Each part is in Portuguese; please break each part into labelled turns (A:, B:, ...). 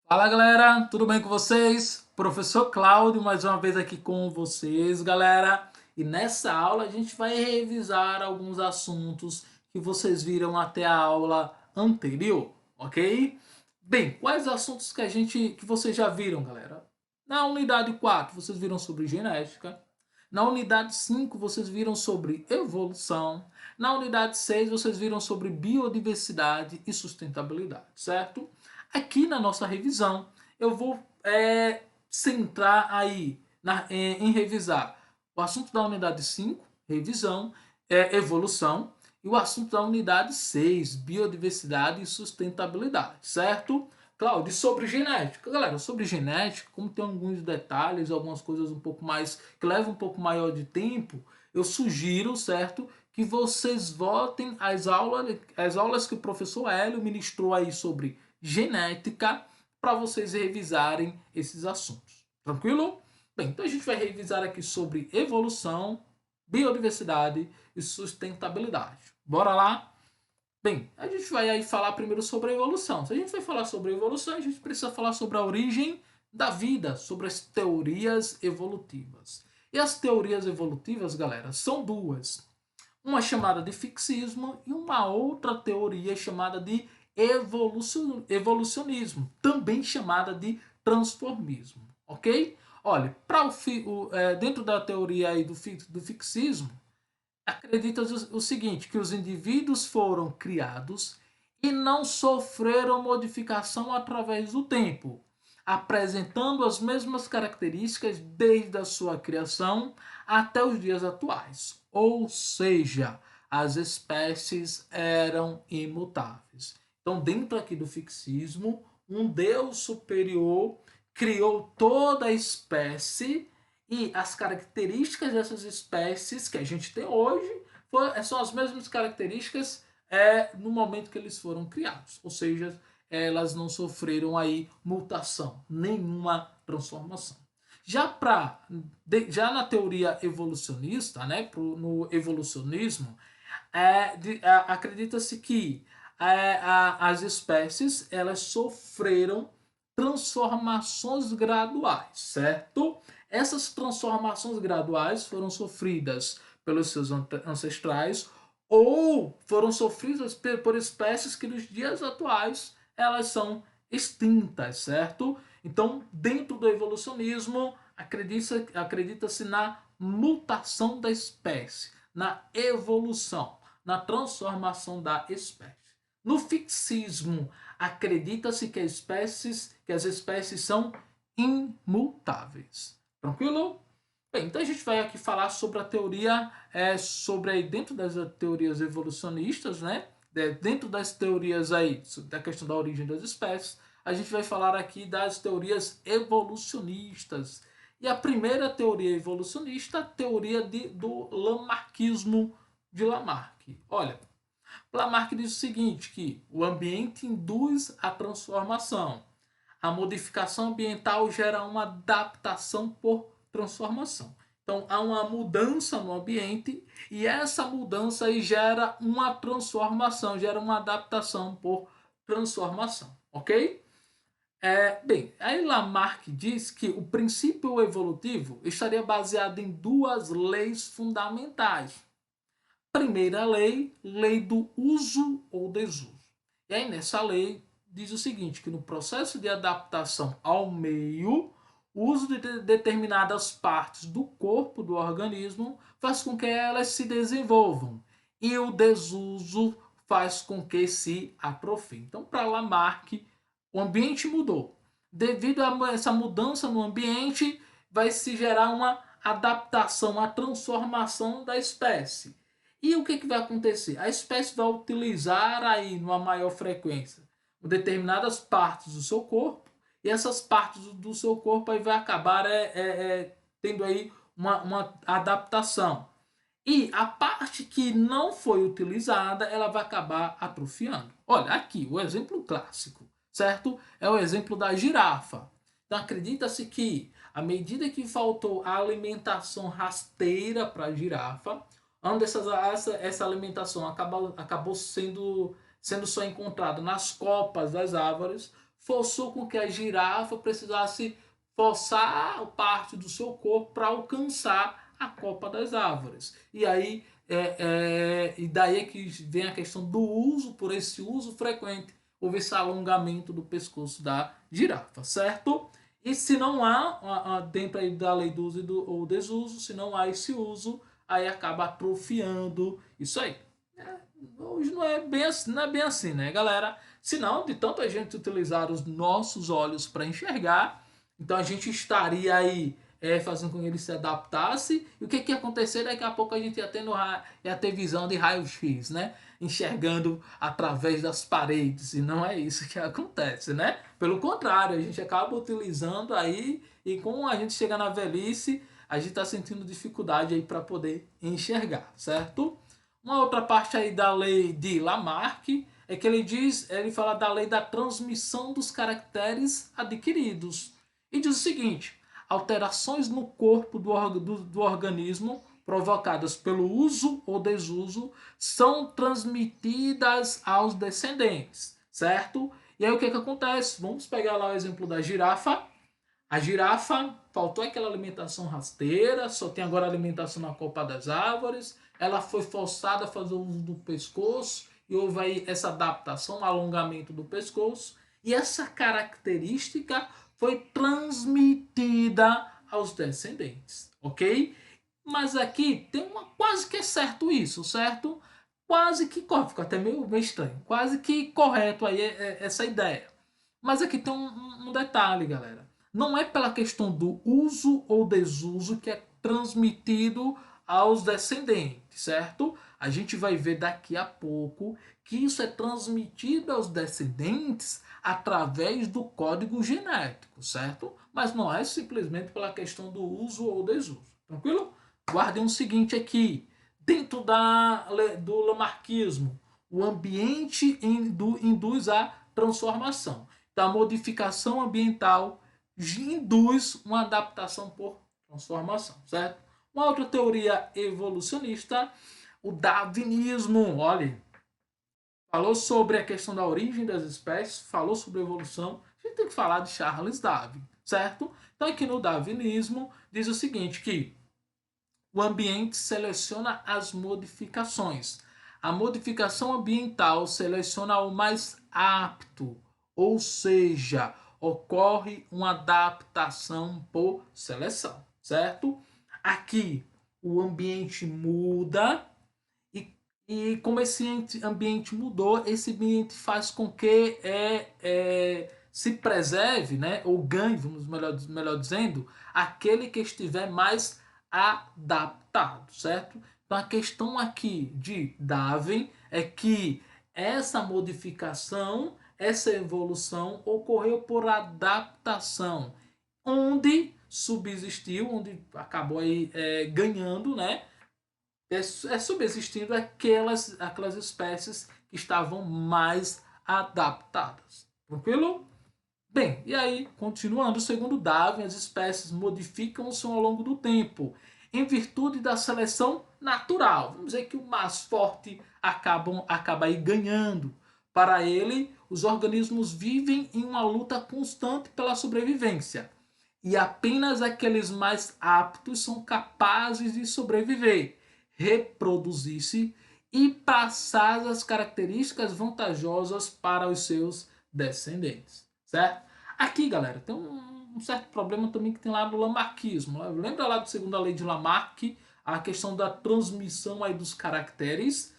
A: Fala galera, tudo bem com vocês? Professor Cláudio mais uma vez aqui com vocês, galera. E nessa aula a gente vai revisar alguns assuntos que vocês viram até a aula anterior, ok? Bem, quais assuntos que vocês já viram, galera? Na unidade 4 vocês viram sobre genética. Na unidade 5 vocês viram sobre evolução. Na unidade 6 vocês viram sobre biodiversidade e sustentabilidade, certo? Aqui na nossa revisão, eu vou centrar aí em revisar o assunto da unidade 5, revisão, evolução, e o assunto da unidade 6, biodiversidade e sustentabilidade, certo? Cláudio, sobre genética. Galera, sobre genética, como tem alguns detalhes, algumas coisas um pouco mais, que levam um pouco maior de tempo, eu sugiro, certo, que vocês voltem às aulas que o professor Hélio ministrou aí sobre genética para vocês revisarem esses assuntos. Tranquilo? Bem, então a gente vai revisar aqui sobre evolução, biodiversidade e sustentabilidade. Bora lá? Bem, a gente vai aí falar primeiro sobre a evolução. Se a gente vai falar sobre a evolução, a gente precisa falar sobre a origem da vida, sobre as teorias evolutivas. E as teorias evolutivas, galera, são duas. Uma chamada de fixismo e uma outra teoria chamada de evolucionismo, também chamada de transformismo, ok? Olha, dentro da teoria aí do fixismo, acredita-se o seguinte, que os indivíduos foram criados e não sofreram modificação através do tempo, apresentando as mesmas características desde a sua criação até os dias atuais. Ou seja, as espécies eram imutáveis. Então, dentro aqui do fixismo, um Deus superior criou toda a espécie e as características dessas espécies que a gente tem hoje são as mesmas características no momento que eles foram criados. Ou seja, elas não sofreram aí mutação, nenhuma transformação. Já na teoria evolucionista, né, no evolucionismo, acredita-se que as espécies elas sofreram transformações graduais, certo? Essas transformações graduais foram sofridas pelos seus ancestrais ou foram sofridas por espécies que nos dias atuais elas são extintas, certo? Então, dentro do evolucionismo, acredita-se na mutação da espécie, na evolução, na transformação da espécie. No fixismo, acredita-se que as espécies são imutáveis. Tranquilo? Bem, então a gente vai aqui falar sobre a teoria, sobre aí dentro das teorias evolucionistas, né? Dentro das teorias aí da questão da origem das espécies, a gente vai falar aqui das teorias evolucionistas. E a primeira teoria evolucionista, a teoria do Lamarckismo de Lamarck. Olha, Lamarck diz o seguinte, que o ambiente induz a transformação. A modificação ambiental gera uma adaptação por transformação. Então, há uma mudança no ambiente e essa mudança aí gera uma transformação, gera uma adaptação por transformação, ok? Bem, aí Lamarck diz que o princípio evolutivo estaria baseado em duas leis fundamentais. Primeira lei, lei do uso ou desuso. E aí nessa lei diz o seguinte, que no processo de adaptação ao meio, o uso de determinadas partes do corpo do organismo faz com que elas se desenvolvam e o desuso faz com que se atrofiem. Então, para Lamarck, o ambiente mudou. Devido a essa mudança no ambiente, vai se gerar uma adaptação, uma transformação da espécie. E o que vai acontecer? A espécie vai utilizar aí numa maior frequência determinadas partes do seu corpo e essas partes do seu corpo aí vai acabar tendo aí uma adaptação. E a parte que não foi utilizada, ela vai acabar atrofiando. Olha, aqui o exemplo clássico, certo? É o exemplo da girafa. Então acredita-se que À medida que faltou a alimentação rasteira para a girafa, onde essa alimentação acabou sendo só encontrada nas copas das árvores, forçou com que a girafa precisasse forçar parte do seu corpo para alcançar a copa das árvores. E aí e daí é que vem a questão do uso, por esse uso frequente, houve esse alongamento do pescoço da girafa, certo? E se não há, dentro aí da lei do uso ou desuso, se não há esse uso, aí acaba atrofiando isso aí. Hoje não é bem assim, não é bem assim, né, galera? Se não, de tanta gente utilizar os nossos olhos para enxergar, então a gente estaria aí fazendo com que ele se adaptasse. E o que ia acontecer? Daqui a pouco a gente ia ter visão de raio-x, né? Enxergando através das paredes. E não é isso que acontece, né? Pelo contrário, a gente acaba utilizando aí e com a gente chega na velhice, a gente está sentindo dificuldade aí para poder enxergar, certo? Uma outra parte aí da lei de Lamarck é que ele fala da lei da transmissão dos caracteres adquiridos. E diz o seguinte: alterações no corpo do organismo provocadas pelo uso ou desuso são transmitidas aos descendentes, certo? E aí o que acontece? Vamos pegar lá o exemplo da girafa. A girafa, faltou aquela alimentação rasteira, só tem agora alimentação na copa das árvores. Ela foi forçada a fazer o uso do pescoço e houve aí essa adaptação, um alongamento do pescoço. E essa característica foi transmitida aos descendentes, ok? Mas aqui tem uma quase que é certo isso, certo? Quase que correto, fica até meio estranho, quase que correto aí essa ideia. Mas aqui tem um detalhe, galera. Não é pela questão do uso ou desuso que é transmitido aos descendentes, certo? A gente vai ver daqui a pouco que isso é transmitido aos descendentes através do código genético, certo? Mas não é simplesmente pela questão do uso ou desuso. Tranquilo? Guardem o seguinte aqui. Dentro do lamarquismo, o ambiente induz a transformação. Então, a modificação ambiental induz uma adaptação por transformação, certo? Uma outra teoria evolucionista, o darwinismo, olha, falou sobre a questão da origem das espécies, falou sobre evolução, a gente tem que falar de Charles Darwin, certo? Então aqui no darwinismo diz o seguinte, que o ambiente seleciona as modificações. A modificação ambiental seleciona o mais apto, ou seja, ocorre uma adaptação por seleção, certo? Aqui o ambiente muda e como esse ambiente mudou, esse ambiente faz com que se preserve, né, ou ganhe, vamos melhor dizendo, aquele que estiver mais adaptado, certo? Então a questão aqui de Darwin é que essa modificação, essa evolução ocorreu por adaptação, onde subsistiu, onde acabou aí ganhando, né? Subsistindo aquelas espécies que estavam mais adaptadas. Tranquilo? Bem, e aí, continuando, segundo Darwin, as espécies modificam-se ao longo do tempo, em virtude da seleção natural. Vamos dizer que o mais forte acaba aí ganhando. Para ele, os organismos vivem em uma luta constante pela sobrevivência. E apenas aqueles mais aptos são capazes de sobreviver, reproduzir-se e passar as características vantajosas para os seus descendentes, certo? Aqui, galera, tem um certo problema também que tem lá no lamarquismo. Lembra lá da segunda lei de Lamarck, a questão da transmissão aí dos caracteres?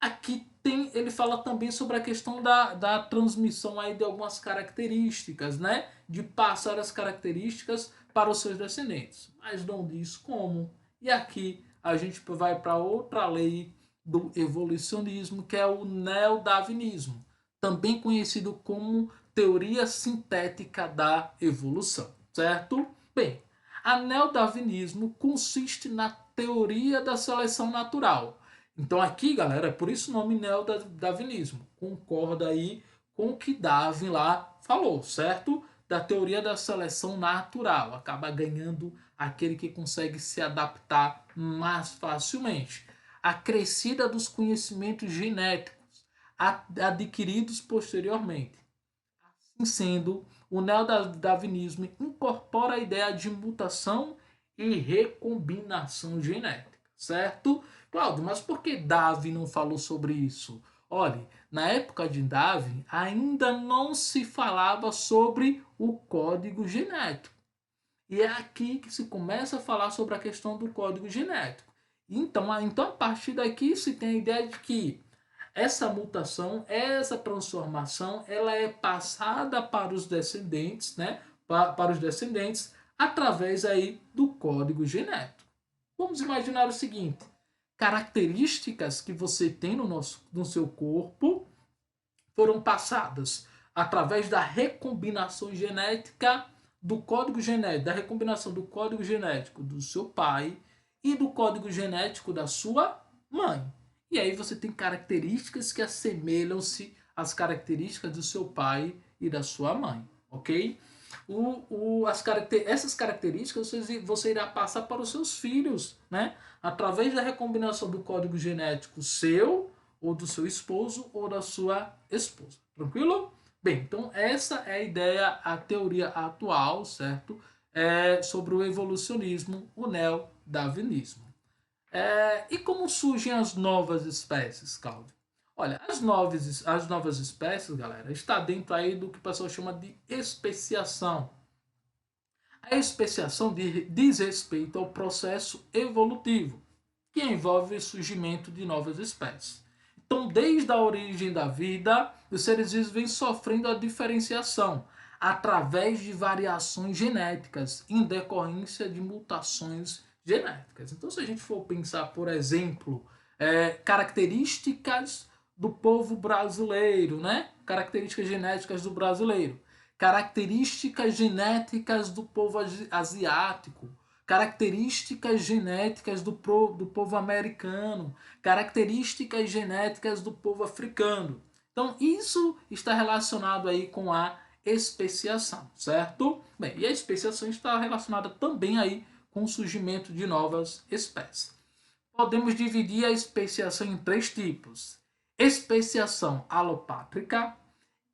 A: Aqui ele fala também sobre a questão da transmissão aí de algumas características, né? De passar as características para os seus descendentes. Mas não diz como. E aqui a gente vai para outra lei do evolucionismo, que é o neodarwinismo, também conhecido como teoria sintética da evolução, certo? Bem, a neodarwinismo consiste na teoria da seleção natural. Então aqui, galera, é por isso o nome neodarwinismo. Concorda aí com o que Darwin lá falou, certo? da teoria da seleção natural. Acaba ganhando aquele que consegue se adaptar mais facilmente. A crescida dos conhecimentos genéticos adquiridos posteriormente. Assim sendo, o neodarwinismo incorpora a ideia de mutação e recombinação genética, certo? Cláudio, mas por que Darwin não falou sobre isso? Olhe, na época de Darwin ainda não se falava sobre o código genético. E é aqui que se começa a falar sobre a questão do código genético. Então a partir daqui se tem a ideia de que essa mutação, essa transformação, ela é passada para os descendentes, né? Para os descendentes através aí do código genético. Vamos imaginar o seguinte: características que você tem no seu corpo foram passadas através da recombinação genética do código genético, da recombinação do código genético do seu pai e do código genético da sua mãe. E aí você tem características que assemelham-se às características do seu pai e da sua mãe, ok? Essas características você irá passar para os seus filhos, né? Através da recombinação do código genético seu, ou do seu esposo, ou da sua esposa. Tranquilo? Bem, então essa é a ideia, a teoria atual, certo? Sobre o evolucionismo, o neodarwinismo. E como surgem as novas espécies, Cláudio? Olha, as novas espécies, galera, está dentro aí do que o pessoal chama de especiação. A especiação diz respeito ao processo evolutivo, que envolve o surgimento de novas espécies. Então, desde a origem da vida, os seres vivos vêm sofrendo a diferenciação através de variações genéticas em decorrência de mutações genéticas. Então, se a gente for pensar, por exemplo, características do povo brasileiro, né? Características genéticas do brasileiro, características genéticas do povo asiático, características genéticas do povo americano, características genéticas do povo africano. Então, isso está relacionado aí com a especiação, certo? Bem, e a especiação está relacionada também aí com o surgimento de novas espécies. Podemos dividir a especiação em 3 tipos: especiação alopátrica,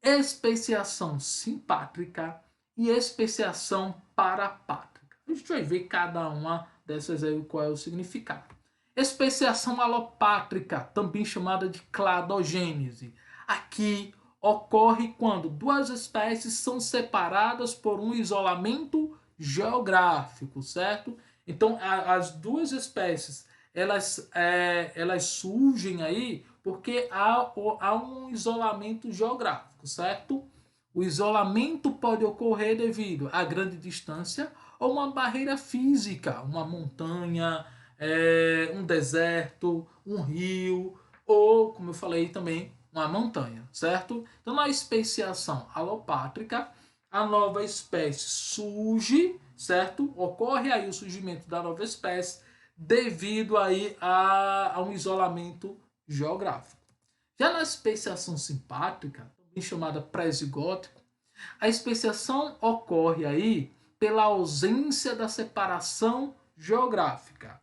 A: especiação simpátrica e especiação parapátrica. A gente vai ver cada uma dessas aí qual é o significado. Especiação alopátrica, também chamada de cladogênese. Aqui ocorre quando duas espécies são separadas por um isolamento geográfico, certo? Então as duas espécies elas surgem aí porque há um isolamento geográfico, certo? O isolamento pode ocorrer devido a grande distância ou uma barreira física, uma montanha, um deserto, um rio, ou, como eu falei também, uma montanha, certo? Então, na especiação alopátrica, a nova espécie surge, certo? Ocorre aí o surgimento da nova espécie devido aí a um isolamento geográfico. Já na especiação simpátrica, também chamada pré-zigótico, a especiação ocorre aí pela ausência da separação geográfica.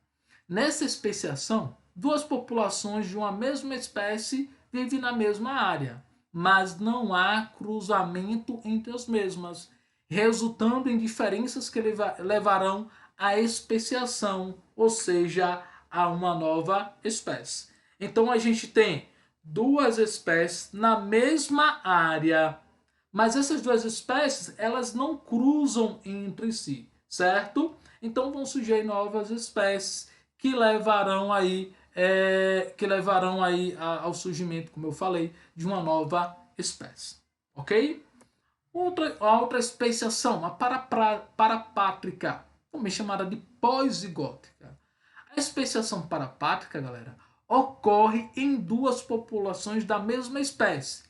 A: Nessa especiação, duas populações de uma mesma espécie vivem na mesma área, mas não há cruzamento entre as mesmas, resultando em diferenças que levarão à especiação, ou seja, a uma nova espécie. Então a gente tem duas espécies na mesma área, mas essas duas espécies elas não cruzam entre si, certo? Então vão surgir novas espécies que levarão aí ao surgimento, como eu falei, de uma nova espécie, ok? A outra especiação, a parapátrica, também chamada de pós-zigótica. A especiação parapátrica, galera, ocorre em duas populações da mesma espécie,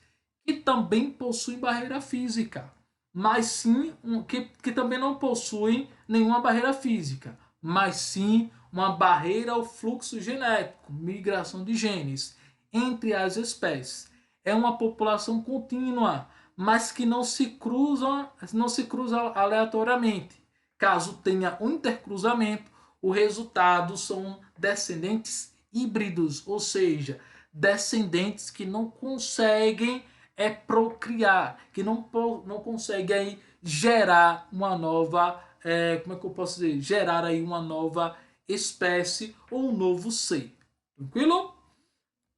A: que também possuem barreira física, mas sim que também não possuem nenhuma barreira física, mas sim uma barreira ao fluxo genético, migração de genes entre as espécies. É uma população contínua, mas que não se cruzam aleatoriamente. Caso tenha um intercruzamento, o resultado são descendentes híbridos, ou seja, descendentes que não conseguem procriar, que não conseguem aí gerar uma nova, como é que eu posso dizer? Gerar aí uma nova espécie ou um novo ser. Tranquilo?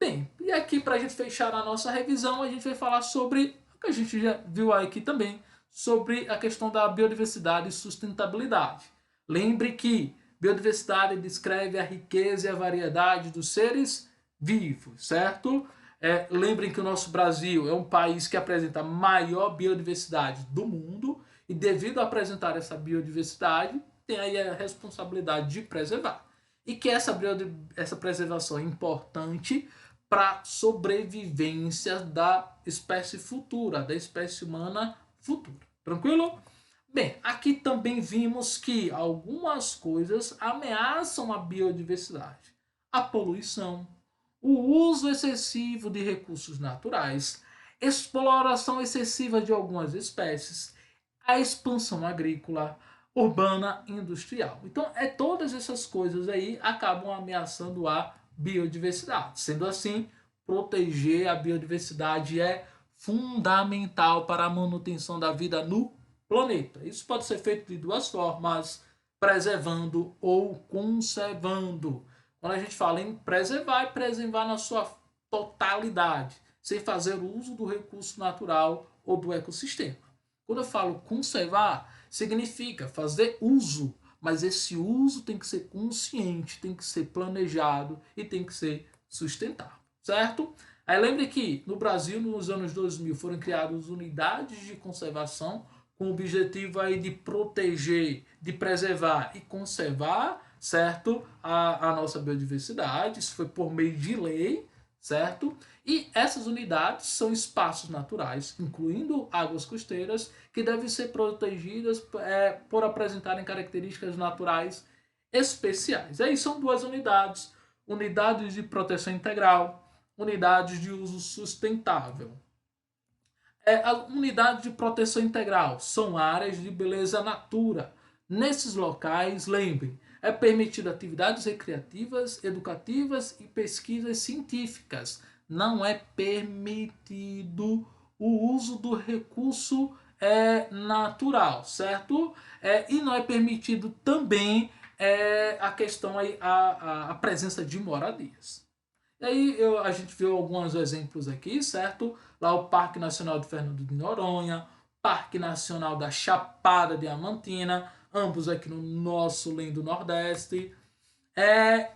A: Bem, e aqui para a gente fechar a nossa revisão, a gente vai falar sobre o que a gente já viu aqui também, sobre a questão da biodiversidade e sustentabilidade. Lembre que biodiversidade descreve a riqueza e a variedade dos seres vivos, certo? Lembrem que o nosso Brasil é um país que apresenta a maior biodiversidade do mundo e devido a apresentar essa biodiversidade, tem aí a responsabilidade de preservar. E que essa preservação é importante para sobrevivência da espécie futura, da espécie humana futura. Tranquilo? Bem, aqui também vimos que algumas coisas ameaçam a biodiversidade. A poluição, o uso excessivo de recursos naturais, exploração excessiva de algumas espécies, a expansão agrícola, urbana e industrial. Então, todas essas coisas aí acabam ameaçando a biodiversidade. Sendo assim, proteger a biodiversidade é fundamental para a manutenção da vida no planeta. Isso pode ser feito de duas formas, preservando ou conservando. Quando a gente fala em preservar, é preservar na sua totalidade, sem fazer uso do recurso natural ou do ecossistema. Quando eu falo conservar, significa fazer uso, mas esse uso tem que ser consciente, tem que ser planejado e tem que ser sustentável, certo? Aí lembre que no Brasil, nos anos 2000, foram criadas unidades de conservação com o objetivo aí de proteger, de preservar e conservar, certo? A nossa biodiversidade. Isso foi por meio de lei, certo? E essas unidades são espaços naturais, incluindo águas costeiras, que devem ser protegidas por apresentarem características naturais especiais. Aí são duas unidades: unidades de proteção integral, unidades de uso sustentável. A unidade de proteção integral são áreas de beleza natura. Nesses locais, lembrem, é permitido atividades recreativas, educativas e pesquisas científicas. Não é permitido o uso do recurso natural, certo? E não é permitido também a questão aí, a presença de moradias. E aí a gente viu alguns exemplos aqui, certo? Lá o Parque Nacional de Fernando de Noronha, Parque Nacional da Chapada Diamantina, ambos aqui no nosso lindo Nordeste.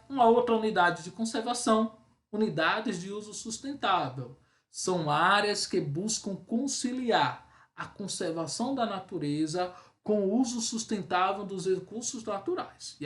A: Uma outra unidade de conservação, unidades de uso sustentável. São áreas que buscam conciliar a conservação da natureza com o uso sustentável dos recursos naturais.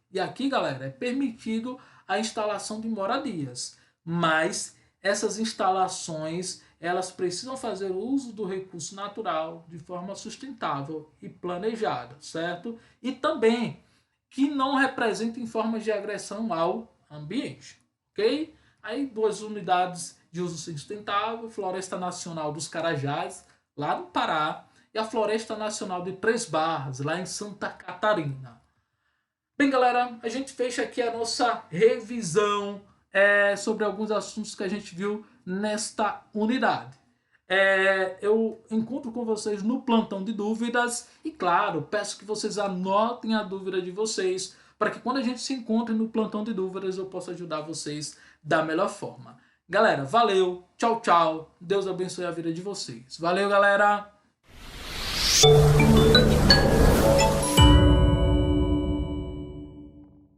A: E aqui, galera, é permitido a instalação de moradias, mas essas instalações elas precisam fazer uso do recurso natural de forma sustentável e planejada, certo? E também que não representem formas de agressão ao ambiente, ok? Aí duas unidades de uso sustentável, Floresta Nacional dos Carajás, lá no Pará, e a Floresta Nacional de Três Barras, lá em Santa Catarina. Bem, galera, a gente fecha aqui a nossa revisão sobre alguns assuntos que a gente viu nesta unidade. Eu encontro com vocês no plantão de dúvidas e, claro, peço que vocês anotem a dúvida de vocês para que quando a gente se encontre no plantão de dúvidas eu possa ajudar vocês da melhor forma. Galera, valeu, tchau, tchau, Deus abençoe a vida de vocês. Valeu, galera!